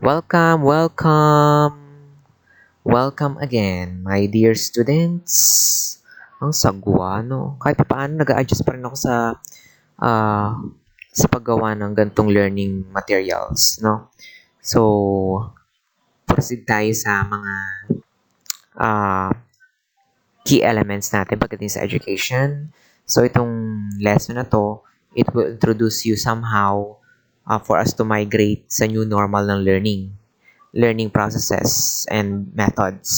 Welcome, welcome, welcome again, my dear students. Ang sagwa, no? Kahit paano, nag-a-adjust pa rin ako ah, sa paggawa ng gantong learning materials, no? So, proceed tayo sa mga ah, key elements natin pagdating sa education. So, itong lesson na to, it will introduce you somehow for us to migrate sa new normal ng learning processes and methods.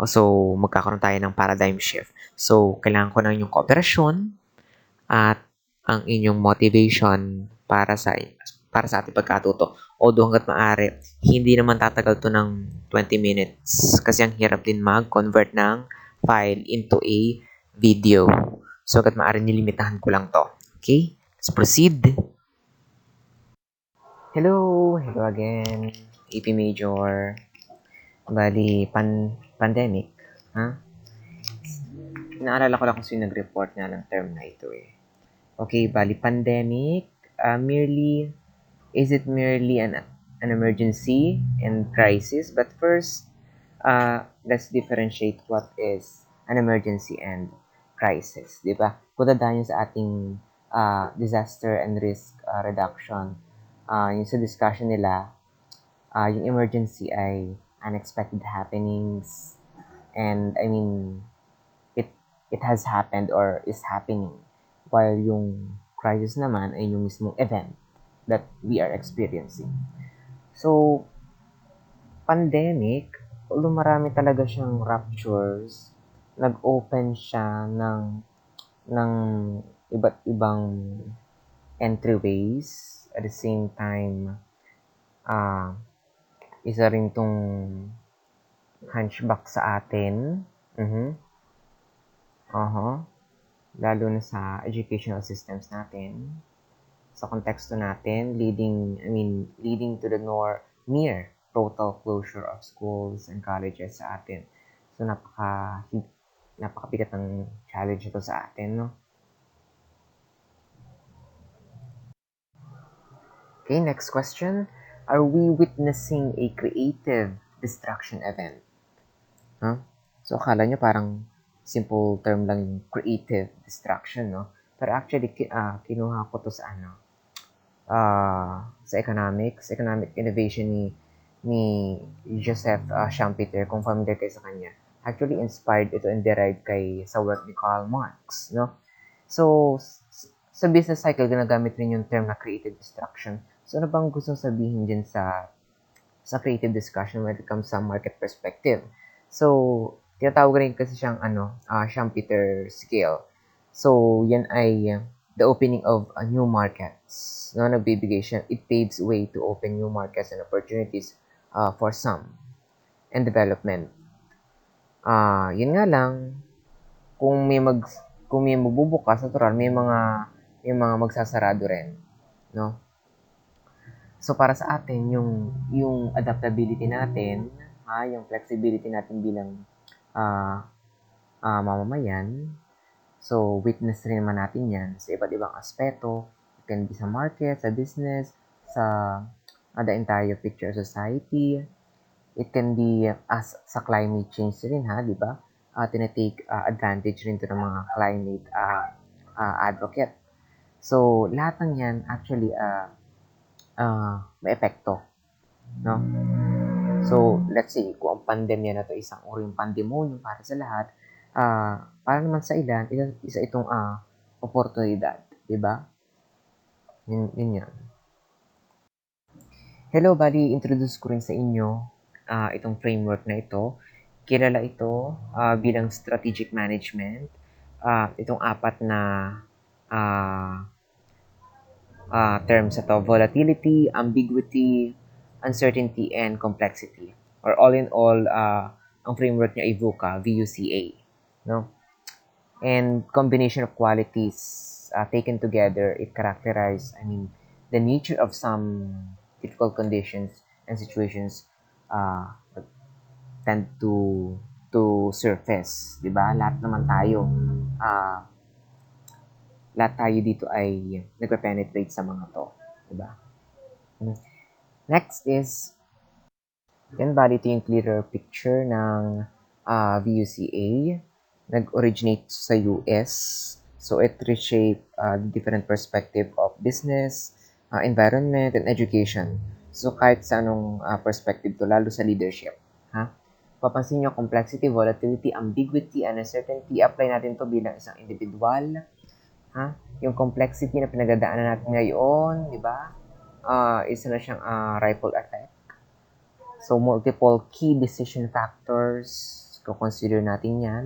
So, magkakaroon tayo ng paradigm shift. So, kailangan ko ng inyong kooperasyon at ang inyong motivation para sa ating pagkatuto. Although hanggat maaari, hindi naman tatagal to ng 20 minutes kasi ang hirap din mag-convert ng file into a video. So, hanggat maaari, nilimitahan ko lang to. Okay? Let's proceed. Hello again. AP Major. Bali, pandemic. Ha? Naalala ko lang kung sino nag-report nga ng term na ito eh. Okay, bali, pandemic. Is it merely an emergency and crisis? But first, let's differentiate what is an emergency and crisis. Di ba? Kung dadaan sa ating disaster and risk reduction, yung sa discussion nila, yung emergency ay unexpected happenings, and I mean, it it has happened or is happening, while yung crisis naman ay yung mismong event that we are experiencing. So, pandemic, although marami talaga siyang ruptures, nag-open siya ng iba't ibang entryways. At the same time, isa rin tong hunchback sa atin. Lalo na sa educational systems natin, sa konteksto natin, leading to the near total closure of schools and colleges sa atin. So, napakabigat ng challenge ito sa atin, no? Okay, next question. Are we witnessing a creative destruction event? Huh? So, akala nyo parang simple term lang yung creative destruction, no? Pero actually, kinuha ko to sa sa economic innovation ni Joseph Schumpeter, kung familiar kayo sa kanya. Actually, inspired ito and derived sa work ni Karl Marx, no? So, sa business cycle, ginagamit rin yung term na creative destruction. So, ano bang gusto sabihin dyan sa creative discussion when it comes sa market perspective? So, tinatawag rin kasi siyang Schumpeter scale. So, yan ay the opening of new markets. No, nagbibigay siya. It paves way to open new markets and opportunities for some and development. Yun nga lang, kung may magbubukas, natural, may mga magsasarado rin, no? So, para sa atin, yung adaptability natin, yung flexibility natin bilang mamamayan, so witness rin naman natin yan sa iba't ibang aspeto. It can be sa market, sa business, sa the entire picture of society. It can be sa climate change rin, di ba? Tinatake advantage rin to ng mga climate advocate. So, lahat ng yan actually may epekto, no? So, let's say, kung ang pandemya na to isang uring pandemonyo para sa lahat, para naman sa ilan, isa itong oportunidad, di ba? Yun yan. Hello, bali, introduce ko rin sa inyo itong framework na ito. Kilala ito bilang strategic management. Itong apat na terms ito: volatility, ambiguity, uncertainty, and complexity. Or all in all, ang framework niya ay VUCA, V-U-C-A. No? And combination of qualities taken together, it characterizes, the nature of some difficult conditions and situations tend to surface, di ba? Lahat tayo dito ay nagpe-penetrate sa mga to, di ba? Next is Yan, bali ito yung clearer picture ng VUCA. Nag-originate sa US. So it reshape different perspective of business, environment, and education. So kahit sa anong perspective to, lalo sa leadership. Ha? Papansin nyo, complexity, volatility, ambiguity, and uncertainty. Apply natin to bilang isang individual. Ha? Yung complexity na pinagdadaanan natin ngayon, di ba? Isa na siyang ripple effect. So, multiple key decision factors, consider natin yan.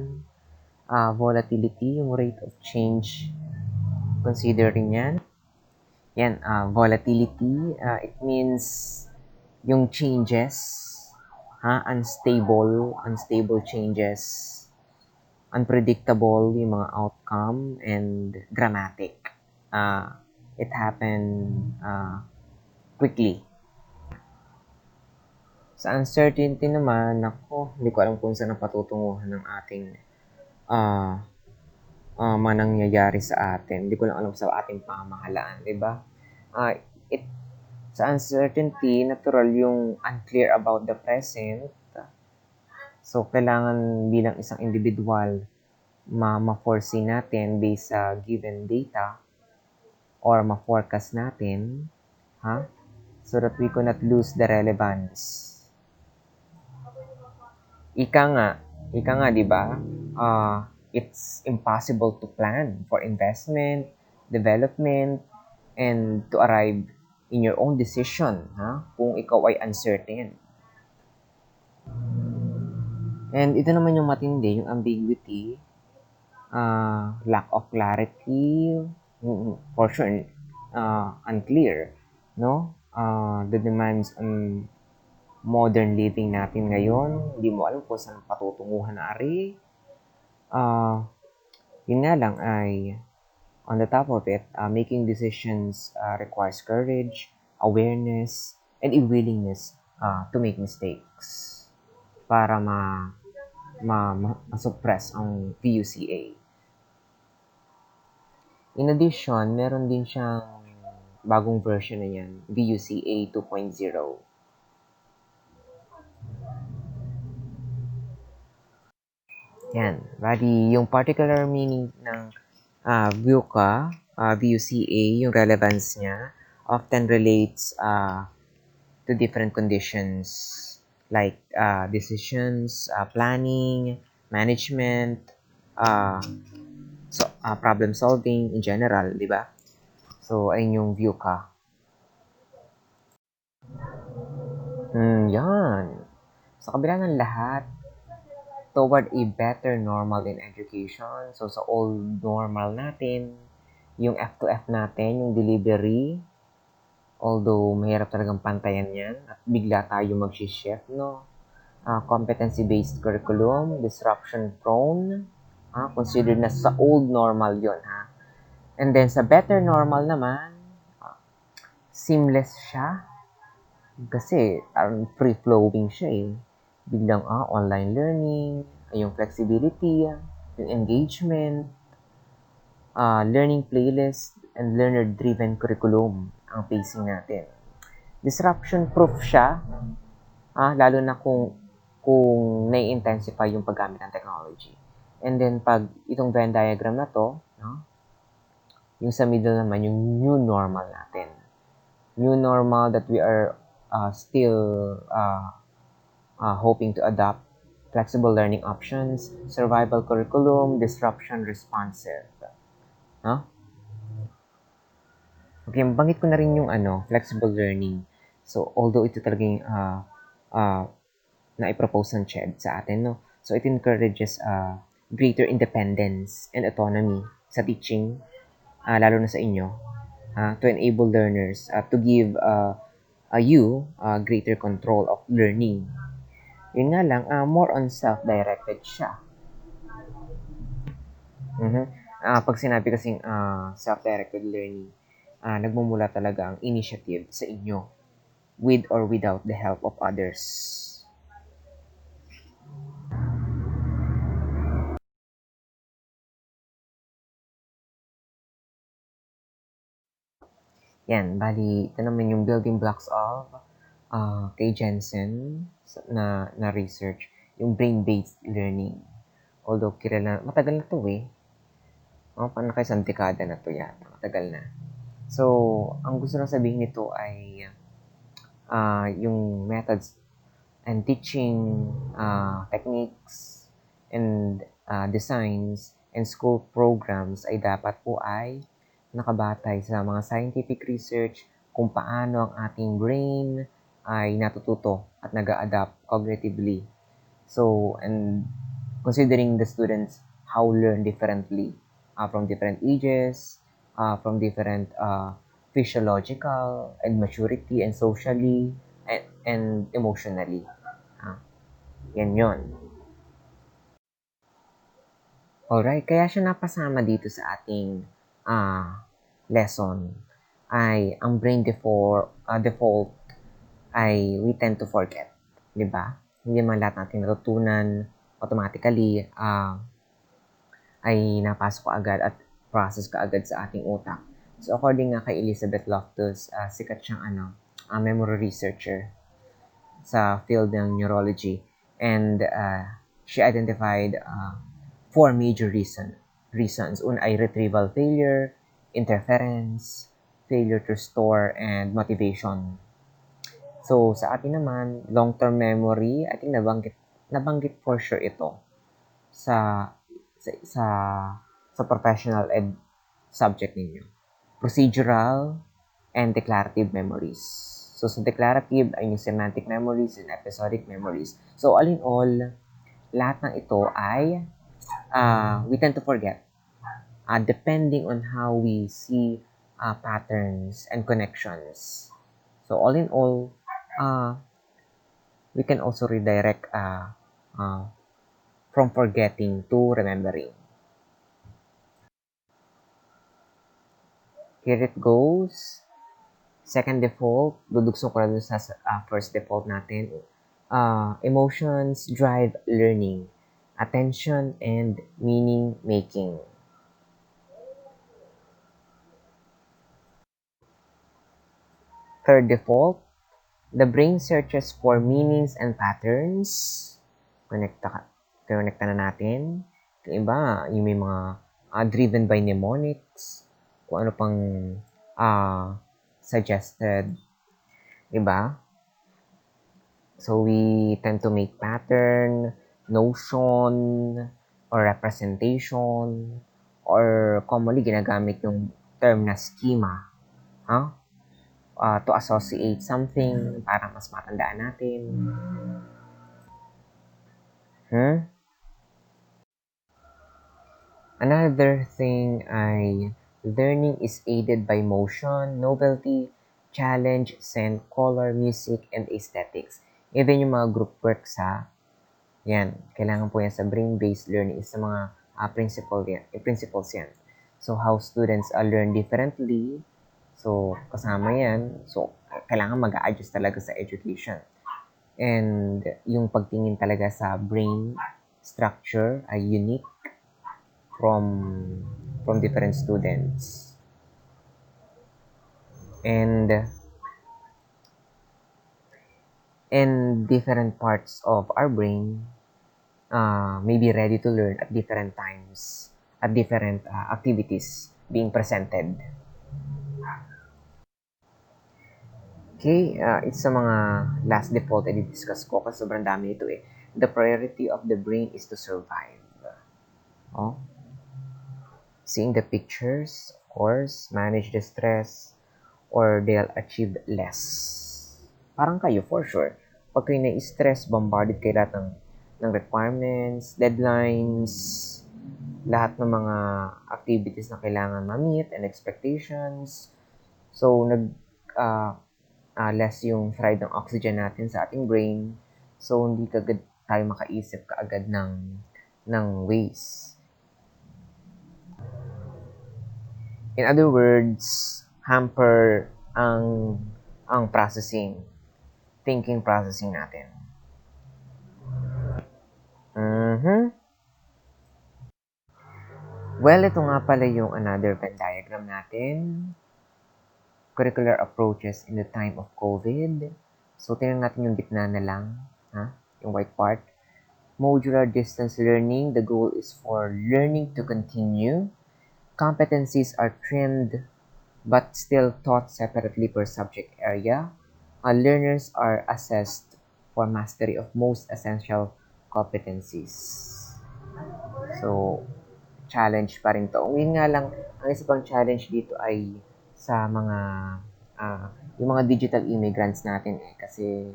Volatility, yung rate of change, consider rin yan. Yan, volatility, it means yung changes, unstable changes, unpredictable yung mga outcome, and dramatic. It happened quickly. Sa uncertainty naman, ako, hindi ko alam kung saan ang patutunguhan ng ating mga nangyayari sa atin. Hindi ko lang alam sa ating pamahalaan, di ba? It Sa uncertainty, natural yung unclear about the present. So, kailangan bilang isang individual, ma-foresee natin based sa given data or ma-forecast natin, so that we could not lose the relevance. Ika nga, di ba? It's impossible to plan for investment, development, and to arrive in your own decision, kung ikaw ay uncertain. And ito naman yung matindi, yung ambiguity, lack of clarity, for sure, unclear, no? The demands on modern living natin ngayon, hindi mo alam kung saan patutunguhan na ari. Yun nga lang ay, on the top of it, making decisions requires courage, awareness, and a willingness to make mistakes para ma-suppress ang VUCA. In addition, meron din siyang bagong version na yan, VUCA 2.0. Yan. Bali, yung particular meaning ng VUCA, yung relevance niya, often relates to different conditions like decisions, planning, management, problem solving in general, di ba? So, ayun yung VUCA. Yan. Sa kabila ng lahat, toward a better normal in education. So, sa old normal natin, yung F2F natin, yung delivery, although mahirap talagang pantayan yan, at bigla tayo mag-shift, no? Competency-based curriculum, disruption-prone, considered na sa old normal yon ha? And then, sa better normal naman, seamless siya, kasi free-flowing siya eh. Biglang online learning, yung flexibility, yung engagement, learning playlist, and learner-driven curriculum ang pacing natin. Disruption-proof siya, lalo na kung nai-intensify yung paggamit ng technology. And then, pag itong Venn diagram na to, yung sa middle naman, yung new normal natin. New normal that we are still hoping to adopt flexible learning options, survival curriculum, disruption responsive. Okay, banggit ko na rin yung flexible learning. So, although ito talagang na-propose ng CHED sa atin, no? So, it encourages greater independence and autonomy sa teaching, lalo na sa inyo, to enable learners to give you greater control of learning. Yun nga lang, more on self-directed siya. Pag sinabi kasing self-directed learning, nagmumula talaga ang initiative sa inyo with or without the help of others. Yan, bali, ito naman yung building blocks of kay Jensen na research, yung brain-based learning. Although matagal na to eh. Paano kayo isang dekada na to yan? Matagal na. So, ang gusto lang sabihin nito ay yung methods and teaching techniques and designs and school programs ay dapat po ay nakabatay sa mga scientific research kung paano ang ating brain ay natututo at nag-a-adapt cognitively. So, and considering the students how learn differently from different ages, from different physiological and maturity and socially and emotionally. Yan yon. Alright, kaya siya napasama dito sa ating lesson ay ang brain default ay we tend to forget. Diba? Hindi man lahat natin natutunan automatically ay napasok ka agad at process ka agad sa ating utak. So according nga kay Elizabeth Loftus, sikat siyang memory researcher sa field ng neurology, and she identified 4 major reasons. Una ay retrieval failure, interference, failure to store, and motivation. So sa atin naman, long-term memory, I think nabanggit for sure ito sa sa sa professional ed subject ninyo. Procedural and declarative memories. So, sa declarative ay yung semantic memories and episodic memories. So, all in all, lahat ng ito ay we tend to forget depending on how we see patterns and connections. So, all in all, we can also redirect from forgetting to remembering. Here it goes. Second default, dudugso ko na dun sa first default natin. Emotions drive learning, attention, and meaning making. Third default, the brain searches for meanings and patterns. Connecta na natin. Yung iba, yung may mga driven by mnemonics, kung ano pang suggested. Diba? So we tend to make pattern, notion, or representation, or commonly ginagamit yung term na schema. To associate something para mas matandaan natin. Another thing ay learning is aided by motion, novelty, challenge, scent, color, music, and aesthetics. Even yung mga group works yan, kailangan po yan sa brain-based learning is sa mga principles yan. So, how students learn differently. So, kasama yan. So, kailangan mag-a-adjust talaga sa education. And yung pagtingin talaga sa brain structure ay unique from different students. And different parts of our brain may be ready to learn at different times, at different activities being presented. Okay, it's sa mga last default na discuss ko kasi sobrang dami ito eh. The priority of the brain is to survive. Seeing the pictures, of course, manage the stress, or they'll achieve less. Parang kayo, for sure. Pag kayo na-stress, bombarded kayo lahat ng requirements, deadlines, lahat ng mga activities na kailangan ma-meet and expectations. So, less yung fried ng oxygen natin sa ating brain. So, hindi kagad tayo makaisip kaagad ng ways. In other words, hamper ang thinking processing natin. Well, ito nga pala yung another Venn diagram natin. Curricular approaches in the time of COVID. So, tingnan natin yung gitna na lang, ha? Yung white part. Modular distance learning, the goal is for learning to continue. Competencies are trimmed but still taught separately per subject area. Learners are assessed for mastery of most essential competencies. So, challenge pa rin to. Yun nga lang, ang isa pang challenge dito ay sa mga yung mga digital immigrants natin kasi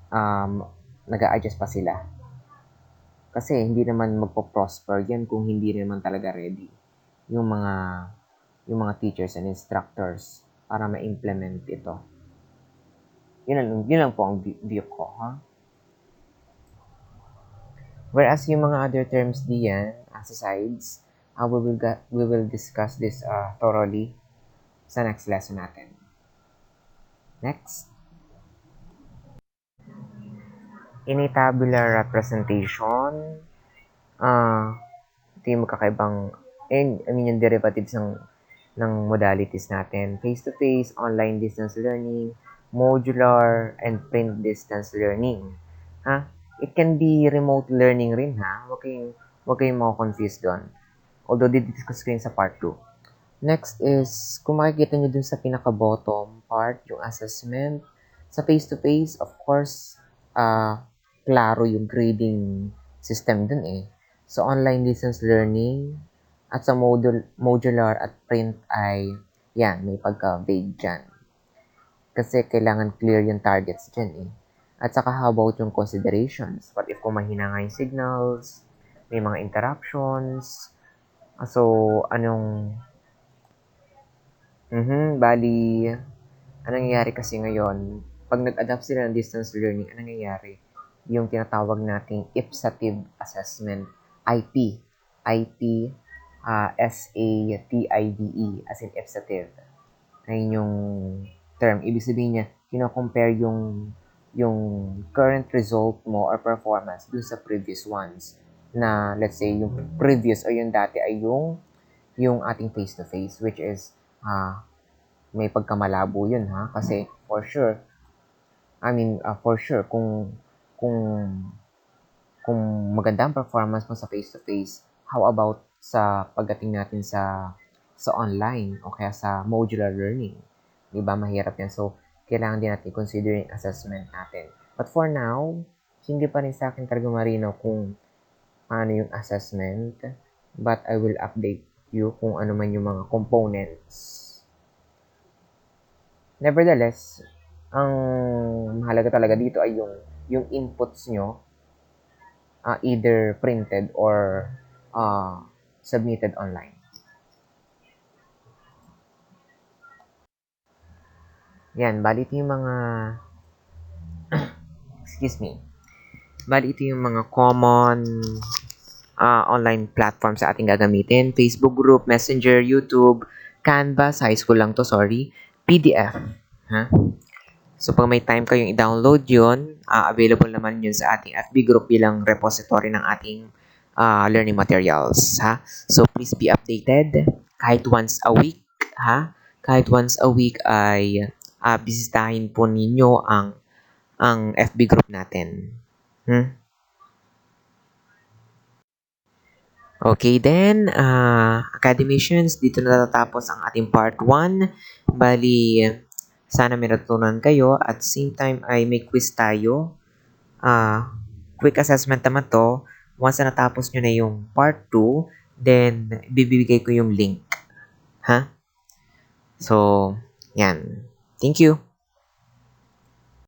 um, nag-a-adjust pa sila. Kasi hindi naman magpo-prosper yan kung hindi naman talaga ready yung mga teachers and instructors para ma-implement ito. Yun lang po ang view ko, ha? Whereas yung mga other terms diyan, as asides, we will discuss this thoroughly sa next lesson natin. Next. In a tabular representation, ito yung magkakaibang, yung derivatives ng modalities natin. Face-to-face, online distance learning, modular, and print distance learning. Ha? It can be remote learning rin, ha? Huwag kayong mako-confuse doon. Although, didiscuss ko yun sa part 2. Next is, kung makikita nyo dun sa pinaka-bottom part, yung assessment. Sa face-to-face, of course, klaro yung grading system dun eh. So, online distance learning, at sa modular at print ay, yan, may pagka-vague dyan. Kasi kailangan clear yung targets dyan eh. At saka how about yung considerations? What if kung mahina nga yung signals, may mga interruptions, so, bali, anong nangyayari kasi ngayon, pag nag-adapt sila ng distance learning, anong nangyayari? Yung tinatawag nating ipsative assessment, IP, S-A-T-I-V-E, as in ipsative. Ayun yung term. Ibig sabihin niya, kino-compare yung current result mo or performance dun sa previous ones. Na, let's say, yung previous o yung dati ay yung ating face-to-face, which is, may pagkamalabo yun, ha? Kasi, for sure, kung maganda ang performance mo sa face-to-face, how about sa pagdating natin sa online o kaya sa modular learning? Diba? Mahirap yan. So, kailangan din natin consider yung assessment natin. But for now, hindi pa rin sa akin talaga marinaw kung ano yung assessment. But I will update you kung ano man yung mga components. Nevertheless, ang mahalaga talaga dito ay yung inputs nyo, either printed or submitted online. Yan, bali ito yung mga excuse me. Bali ito yung mga common online platforms sa ating gagamitin. Facebook group, Messenger, YouTube, Canvas, high school lang to, sorry. PDF. Ha? So, pag may time kayong i-download yun, available naman yun sa ating FB group bilang repository ng ating learning materials. Ha? So, please be updated kahit once a week. Ha? Kahit once a week ay bisitahin po ninyo ang FB group natin. Okay, then, academicians, dito na natatapos ang ating part 1. Bali, sana may natutunan kayo. At same time ay may quiz tayo. Quick assessment naman to. Once na natapos nyo na yung part 2, then, bibigay ko yung link. Ha? So, yan. Thank you.